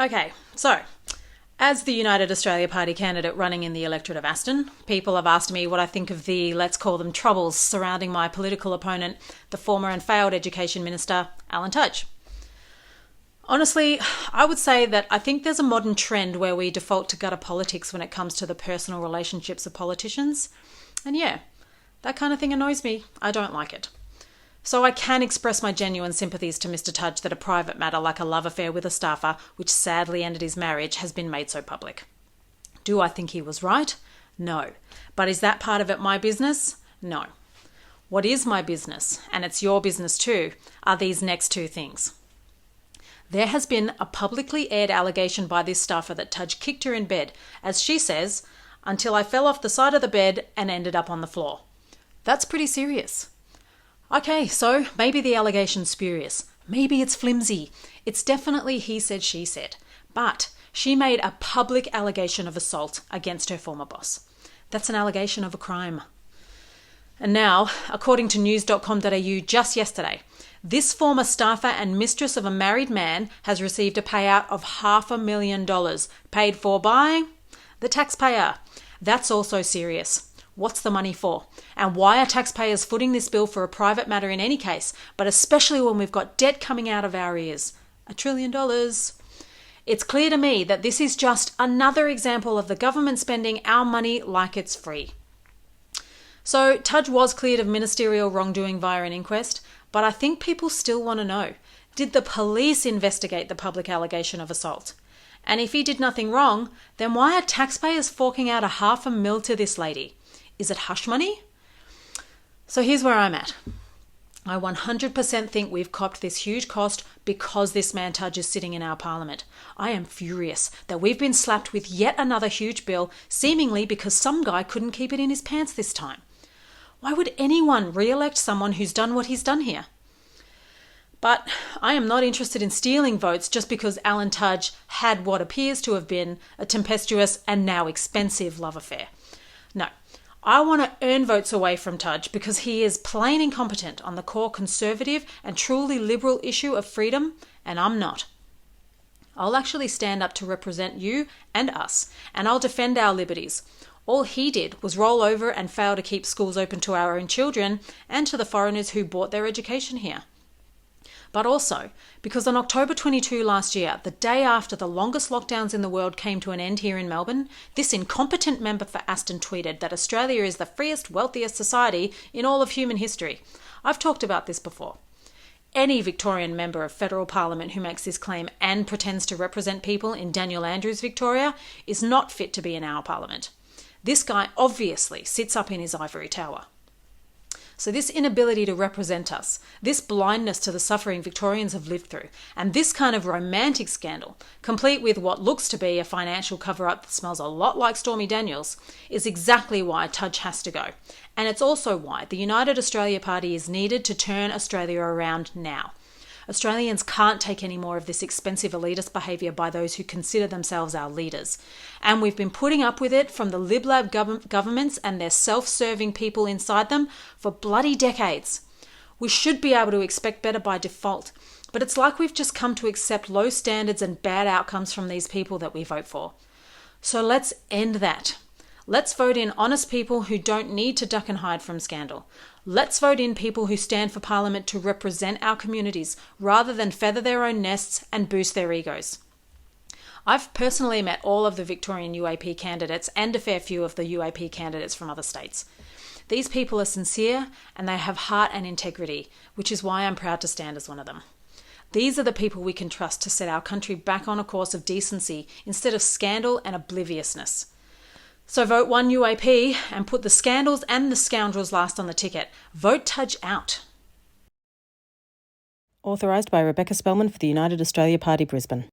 Okay, so as the United Australia Party candidate running in the electorate of Aston, people have asked me what I think of the, let's call them, troubles surrounding my political opponent, the former and failed Education Minister, Alan Tudge. Honestly, I would say that I think there's a modern trend where we default to gutter politics when it comes to the personal relationships of politicians. And yeah, that kind of thing annoys me. I don't like it. So I can express my genuine sympathies to Mr. Tudge that a private matter like a love affair with a staffer, which sadly ended his marriage, has been made so public. Do I think he was right? No. But is that part of it my business? No. What is my business, and it's your business too, are these next two things. There has been a publicly aired allegation by this staffer that Tudge kicked her in bed, as she says, until I fell off the side of the bed and ended up on the floor. That's pretty serious. Okay, so maybe the allegation's spurious. Maybe it's flimsy. It's definitely he said, she said. But she made a public allegation of assault against her former boss. That's an allegation of a crime. And now, according to news.com.au just yesterday, this former staffer and mistress of a married man has received a payout of $500,000, paid for by the taxpayer. That's also serious. What's the money for? And why are taxpayers footing this bill for a private matter in any case, but especially when we've got debt coming out of our ears? $1 trillion. It's clear to me that this is just another example of the government spending our money like it's free. So Tudge was cleared of ministerial wrongdoing via an inquest, but I think people still want to know, did the police investigate the public allegation of assault? And if he did nothing wrong, then why are taxpayers forking out $500,000 to this lady? Is it hush money? So here's where I'm at. I 100% think we've copped this huge cost because this man Tudge is sitting in our parliament. I am furious that we've been slapped with yet another huge bill, seemingly because some guy couldn't keep it in his pants this time. Why would anyone re-elect someone who's done what he's done here? But I am not interested in stealing votes just because Alan Tudge had what appears to have been a tempestuous and now expensive love affair. No. I want to earn votes away from Tudge because he is plain incompetent on the core conservative and truly liberal issue of freedom, and I'm not. I'll actually stand up to represent you and us, and I'll defend our liberties. All he did was roll over and fail to keep schools open to our own children and to the foreigners who bought their education here. But also, because on October 22 last year, the day after the longest lockdowns in the world came to an end here in Melbourne, this incompetent member for Aston tweeted that Australia is the freest, wealthiest society in all of human history. I've talked about this before. Any Victorian member of federal parliament who makes this claim and pretends to represent people in Daniel Andrews' Victoria is not fit to be in our parliament. This guy obviously sits up in his ivory tower. So this inability to represent us, this blindness to the suffering Victorians have lived through, and this kind of romantic scandal, complete with what looks to be a financial cover-up that smells a lot like Stormy Daniels, is exactly why Tudge has to go. And it's also why the United Australia Party is needed to turn Australia around now. Australians can't take any more of this expensive elitist behaviour by those who consider themselves our leaders. And we've been putting up with it from the Lib Lab governments and their self-serving people inside them for bloody decades. We should be able to expect better by default, but it's like we've just come to accept low standards and bad outcomes from these people that we vote for. So let's end that. Let's vote in honest people who don't need to duck and hide from scandal. Let's vote in people who stand for Parliament to represent our communities rather than feather their own nests and boost their egos. I've personally met all of the Victorian UAP candidates and a fair few of the UAP candidates from other states. These people are sincere and they have heart and integrity, which is why I'm proud to stand as one of them. These are the people we can trust to set our country back on a course of decency instead of scandal and obliviousness. So vote one UAP and put the scandals and the scoundrels last on the ticket. Vote Tudge out. Authorised by Rebekah Spelman for the United Australia Party, Brisbane.